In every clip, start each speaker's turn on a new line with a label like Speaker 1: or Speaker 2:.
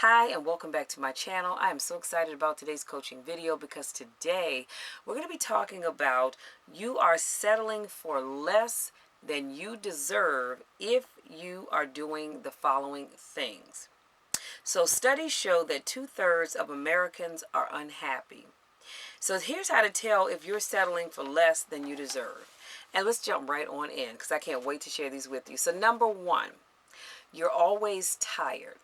Speaker 1: Hi and welcome back to my channel. I am so excited about today's coaching video because today we're going to be talking about you are settling for less than you deserve if you are doing the following things. So studies show that 2/3 of Americans are unhappy. So here's how to tell if you're settling for less than you deserve. And let's jump right on in because I can't wait to share these with you. So number one, you're always tired.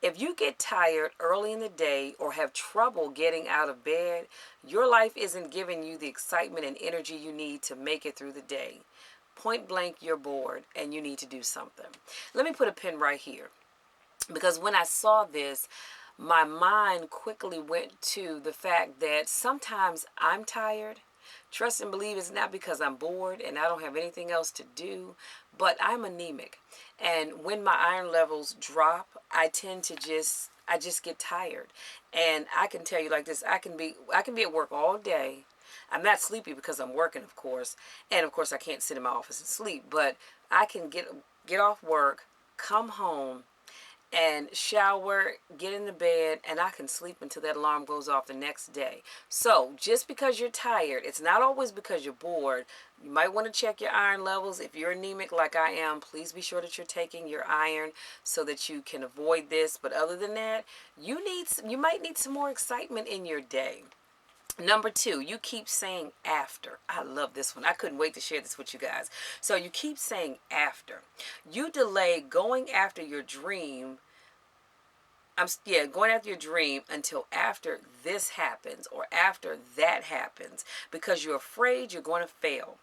Speaker 1: If you get tired early in the day or have trouble getting out of bed, your life isn't giving you the excitement and energy you need to make it through the day. Point blank, you're bored and you need to do something. Let me put a pin right here because when I saw this, my mind quickly went to the fact that sometimes I'm tired. Trust and believe it's not because I'm bored and I don't have anything else to do, but I'm anemic. And when my iron levels drop, I just get tired. And I can tell you like this, I can be at work all day. I'm not sleepy because I'm working, of course. And of course I can't sit in my office and sleep, but I can get off work, come home, and shower, get in the bed, and I can sleep until that alarm goes off the next day. So just because you're tired, it's not always because you're bored. You might want to check your iron levels. If you're anemic like I am, please be sure that you're taking your iron so that you can avoid this. But other than that, you might need some more excitement in your day. Number two, you keep saying after. I love this one. I couldn't wait to share this with you guys. So you keep saying after. You delay going after your dream. Going after your dream until after this happens or after that happens because you're afraid you're going to fail.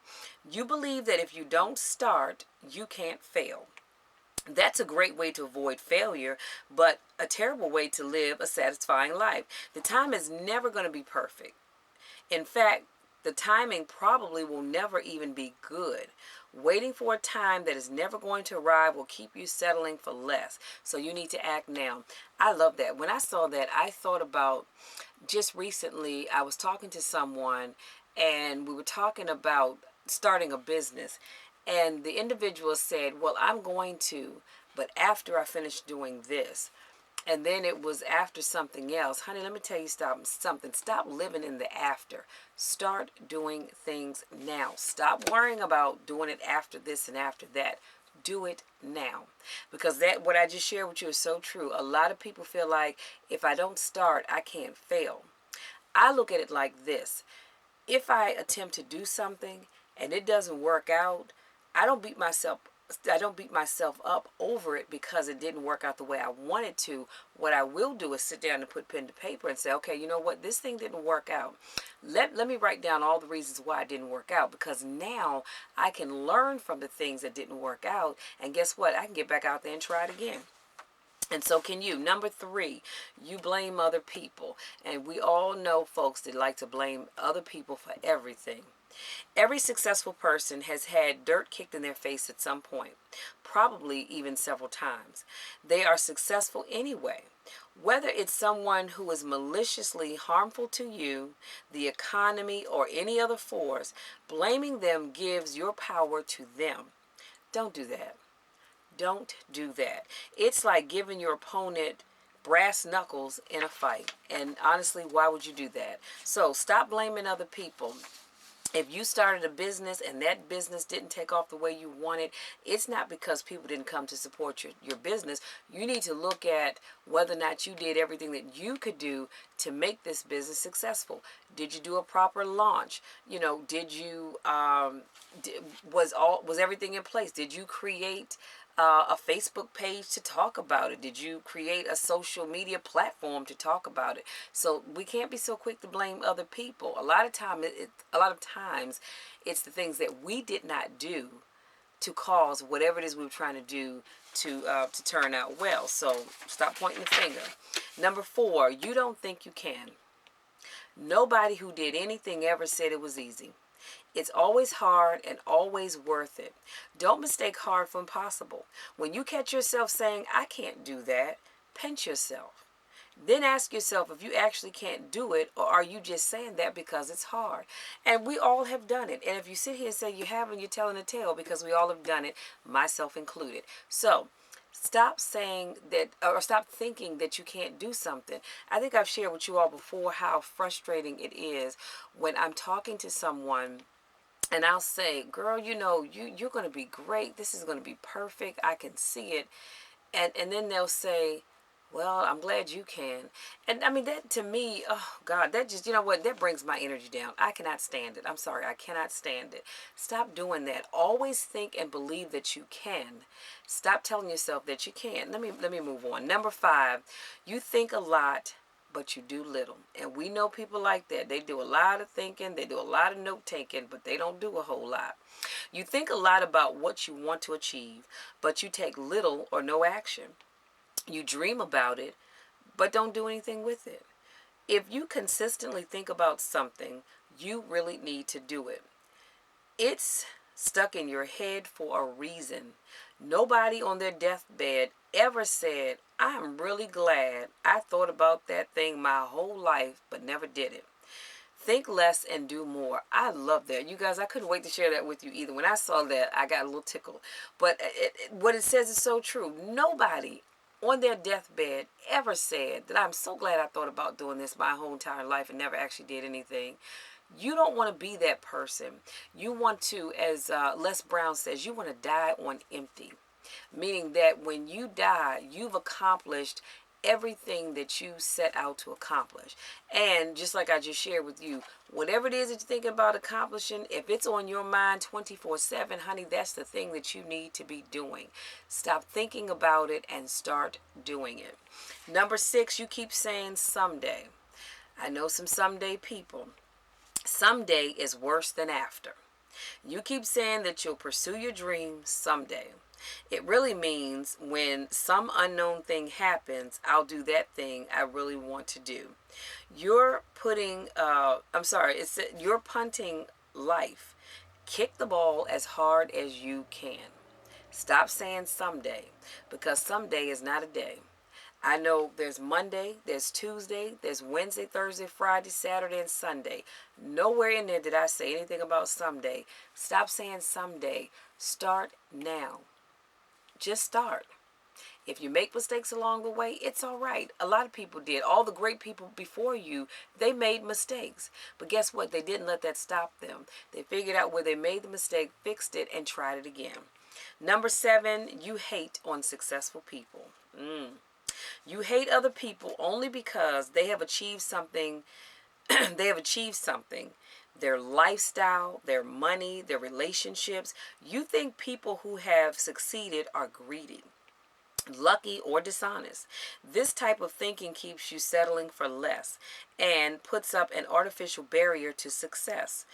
Speaker 1: You believe that if you don't start, you can't fail. That's a great way to avoid failure, but a terrible way to live a satisfying life. The time is never going to be perfect. In fact, the timing probably will never even be good. Waiting for a time that is never going to arrive will keep you settling for less. So you need to act now. I love that. When I saw that, I thought about just recently, I was talking to someone and we were talking about starting a business. And the individual said, well, I'm going to, but after I finish doing this. And then it was after something else. Honey, let me tell you something. Stop living in the after. Start doing things now. Stop worrying about doing it after this and after that. Do it now. Because what I just shared with you is so true. A lot of people feel like if I don't start, I can't fail. I look at it like this. If I attempt to do something and it doesn't work out, I don't beat myself up over it because it didn't work out the way I wanted to. What I will do is sit down and put pen to paper and say, okay, you know what? This thing didn't work out. Let me write down all the reasons why it didn't work out, because now I can learn from the things that didn't work out. And guess what? I can get back out there and try it again. And so can you. Number three, you blame other people. And we all know folks that like to blame other people for everything. Every successful person has had dirt kicked in their face at some point, probably even several times. They are successful anyway. Whether it's someone who is maliciously harmful to you, the economy, or any other force, blaming them gives your power to them. Don't do that. Don't do that. It's like giving your opponent brass knuckles in a fight. And honestly, why would you do that? So stop blaming other people. If you started a business and that business didn't take off the way you wanted, it's not because people didn't come to support your business. You need to look at whether or not you did everything that you could do to make this business successful. Did you do a proper launch? Did you was everything in place? Did you create a Facebook page to talk about it? Did you create a social media platform to talk about it? So we can't be so quick to blame other people. A lot of times, it's the things that we did not do to cause whatever it is we were trying to do to turn out well. So stop pointing the finger. Number four, you don't think you can. Nobody who did anything ever said it was easy. It's always hard and always worth it. Don't mistake hard for impossible. When you catch yourself saying, I can't do that, pinch yourself. Then ask yourself if you actually can't do it, or are you just saying that because it's hard? And we all have done it. And if you sit here and say you haven't, you're telling a tale, because we all have done it, myself included. So Stop saying that, or stop thinking that you can't do something. I think I've shared with you all before how frustrating it is when I'm talking to someone and I'll say, girl, you're going to be great. This is going to be perfect. I can see it. And then they'll say, well, I'm glad you can. And I mean, that to me, oh God, that just, you know what, that brings my energy down. I cannot stand it. I'm sorry, I cannot stand it. Stop doing that. Always think and believe that you can. Stop telling yourself that you can't. Let me move on. Number 5, you think a lot, but you do little. And we know people like that. They do a lot of thinking, they do a lot of note taking, but they don't do a whole lot. You think a lot about what you want to achieve, but you take little or no action. You dream about it, but don't do anything with it. If you consistently think about something, you really need to do it. It's stuck in your head for a reason. Nobody on their deathbed ever said, I'm really glad I thought about that thing my whole life, but never did it. Think less and do more. I love that. You guys, I couldn't wait to share that with you either. When I saw that, I got a little tickled. But what it says is so true. Nobody on their deathbed ever said that I'm so glad I thought about doing this my whole entire life and never actually did anything. You don't want to be that person. You want to, as Les Brown says, you want to die on empty. Meaning that when you die, you've accomplished everything that you set out to accomplish. And just like I just shared with you, whatever it is that you're thinking about accomplishing, if it's on your mind 24/7, honey, that's the thing that you need to be doing. Stop thinking about it and start doing it. Number 6, you keep saying someday. I know some someday people. Someday is worse than after. You keep saying that you'll pursue your dreams someday. It really means when some unknown thing happens, I'll do that thing I really want to do. You're putting, you're punting life. Kick the ball as hard as you can. Stop saying someday, because someday is not a day. I know there's Monday, there's Tuesday, there's Wednesday, Thursday, Friday, Saturday, and Sunday. Nowhere in there did I say anything about someday. Stop saying someday. Start now. Just start. If you make mistakes along the way, it's all right. A lot of people did. All the great people before you, they made mistakes. But guess what? They didn't let that stop them. They figured out where they made the mistake, fixed it, and tried it again. Number 7, you hate on successful people. You hate other people only because they have achieved something. They have achieved something. Their lifestyle, their money, their relationships. You think people who have succeeded are greedy, lucky, or dishonest. This type of thinking keeps you settling for less and puts up an artificial barrier to success.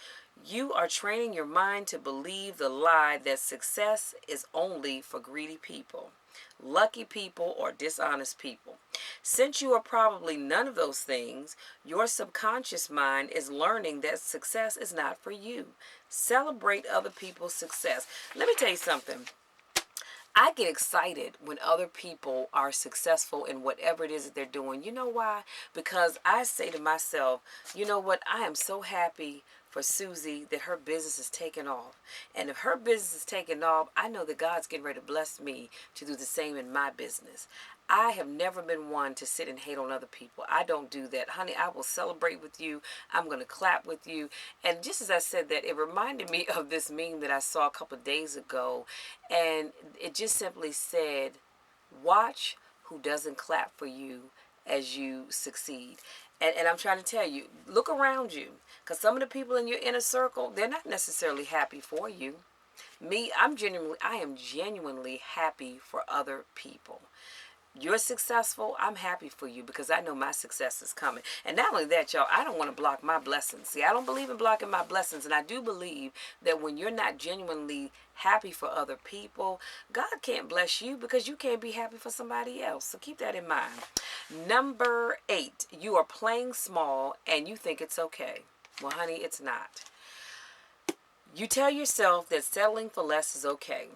Speaker 1: You are training your mind to believe the lie that success is only for greedy people, lucky people, or dishonest people. Since you are probably none of those things, your subconscious mind is learning that success is not for you. Celebrate other people's success. Let me tell you something. I get excited when other people are successful in whatever it is that they're doing. You know why? Because I say to myself, you know what? I am so happy for Susie that her business is taking off. And if her business is taking off, I know that God's getting ready to bless me to do the same in my business. I have never been one to sit and hate on other people. I don't do that. Honey, I will celebrate with you. I'm going to clap with you. And just as I said that, it reminded me of this meme that I saw a couple of days ago. And it just simply said, watch who doesn't clap for you as you succeed. And I'm trying to tell you, look around you. Because some of the people in your inner circle, they're not necessarily happy for you. I am genuinely happy for other people. You're successful, I'm happy for you because I know my success is coming. And not only that, y'all, I don't want to block my blessings. See, I don't believe in blocking my blessings. And I do believe that when you're not genuinely happy for other people, God can't bless you because you can't be happy for somebody else. So keep that in mind. Number 8, you are playing small and you think it's okay. Well, honey, it's not. You tell yourself that settling for less is okay.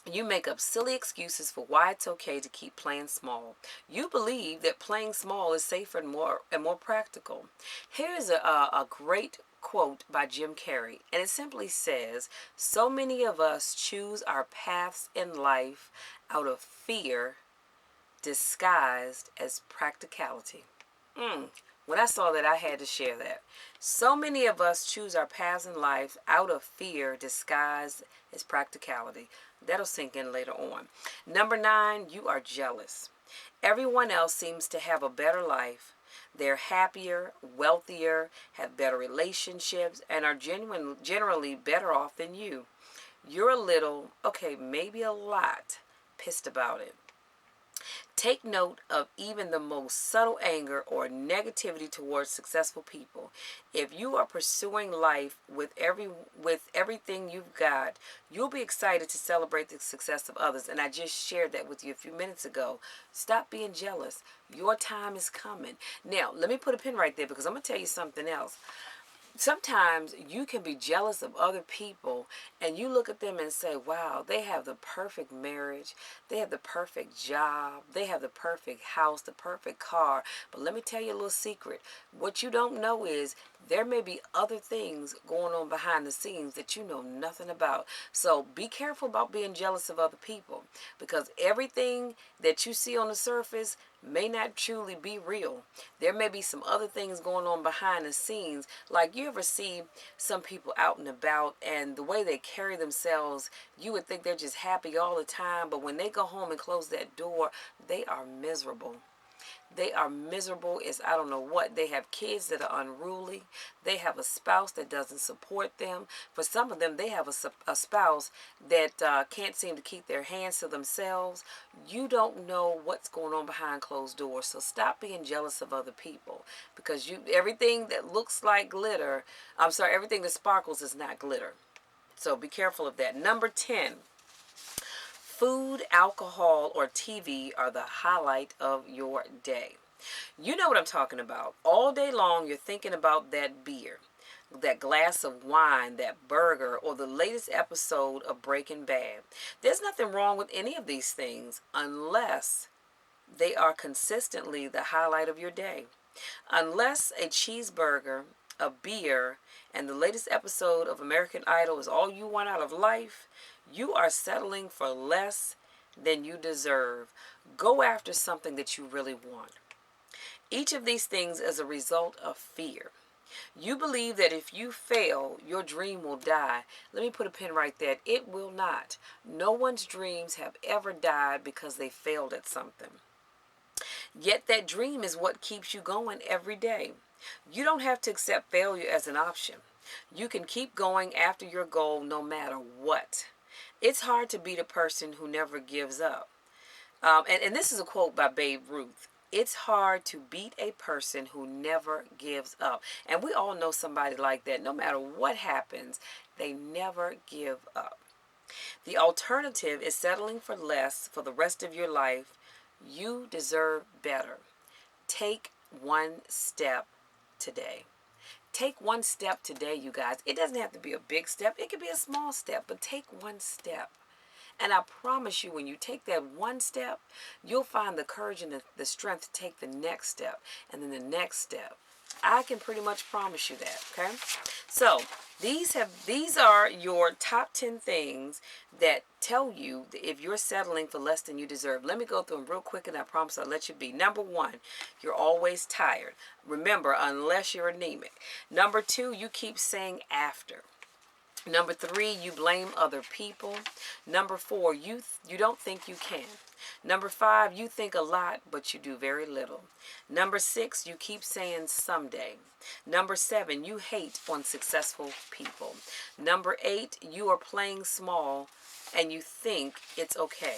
Speaker 1: You make up silly excuses for why it's okay to keep playing small. You believe that playing small is safer and more practical. Here's a great quote by Jim Carey, and it simply says, "So many of us choose our paths in life out of fear disguised as practicality." When I saw that, I had to share that. So many of us choose our paths in life out of fear disguised as practicality. That'll sink in later on. Number 9, you are jealous. Everyone else seems to have a better life. They're happier, wealthier, have better relationships, and are generally better off than you. You're a little, okay, maybe a lot, pissed about it. Take note of even the most subtle anger or negativity towards successful people. If you are pursuing life with everything you've got, you'll be excited to celebrate the success of others. And I just shared that with you a few minutes ago. Stop being jealous. Your time is coming. Now, let me put a pin right there because I'm going to tell you something else. Sometimes you can be jealous of other people and you look at them and say, wow, they have the perfect marriage, they have the perfect job, they have the perfect house, the perfect car. But let me tell you a little secret. What you don't know is there may be other things going on behind the scenes that you know nothing about. So be careful about being jealous of other people, because everything that you see on the surface may not truly be real. There may be some other things going on behind the scenes. Like, you ever see some people out and about and the way they carry themselves, you would think they're just happy all the time, but when they go home and close that door, they are miserable. They are miserable as I don't know what. They have kids that are unruly. They have a spouse that doesn't support them. For some of them, they have a spouse that can't seem to keep their hands to themselves. You don't know what's going on behind closed doors. So stop being jealous of other people, because everything that looks like glitter, everything that sparkles is not glitter. So be careful of that. Number 10. Food, alcohol, or TV are the highlight of your day. You know what I'm talking about. All day long, you're thinking about that beer, that glass of wine, that burger, or the latest episode of Breaking Bad. There's nothing wrong with any of these things unless they are consistently the highlight of your day. Unless a cheeseburger, a beer, and the latest episode of American Idol is all you want out of life, you are settling for less than you deserve. Go after something that you really want. Each of these things is a result of fear. You believe that if you fail, your dream will die. Let me put a pin right there. It will not. No one's dreams have ever died because they failed at something. Yet that dream is what keeps you going every day. You don't have to accept failure as an option. You can keep going after your goal no matter what. It's hard to beat a person who never gives up. And this is a quote by Babe Ruth. It's hard to beat a person who never gives up. And we all know somebody like that. No matter what happens, they never give up. The alternative is settling for less for the rest of your life. You deserve better. Take one step today. Take one step today, you guys. It doesn't have to be a big step. It could be a small step, but take one step. And I promise you, when you take that one step, you'll find the courage and the strength to take the next step, and then the next step. I can pretty much promise you that, okay? So these are your top 10 things that tell you if you're settling for less than you deserve. Let me go through them real quick, and I promise I'll let you be. Number 1, you're always tired. Remember, unless you're anemic. Number 2, you keep saying after. Number 3, you blame other people. Number 4, you don't think you can. Number 5, you think a lot, but you do very little. Number 6, you keep saying someday. Number 7, you hate on successful people. Number 8, you are playing small and you think it's okay.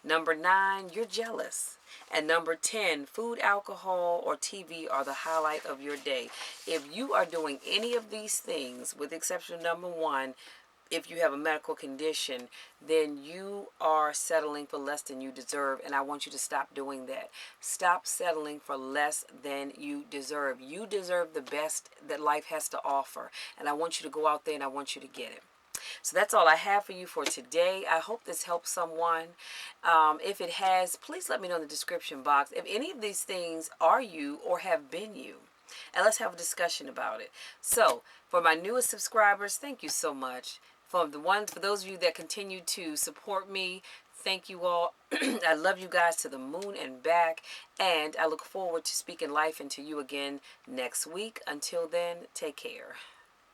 Speaker 1: Number 9, you're jealous. And number 10, food, alcohol, or TV are the highlight of your day. If you are doing any of these things, with the exception of number 1, if you have a medical condition, then you are settling for less than you deserve. And I want you to stop doing that. Stop settling for less than you deserve. You deserve the best that life has to offer. And I want you to go out there and I want you to get it. So that's all I have for you for today. I hope this helps someone. If it has, please let me know in the description box if any of these things are you or have been you. and let's have a discussion about it. So, for my newest subscribers, thank you so much. For those of you that continue to support me, thank you all. I love you guys to the moon and back, and I look forward to speaking life into you again next week. Until then, take care.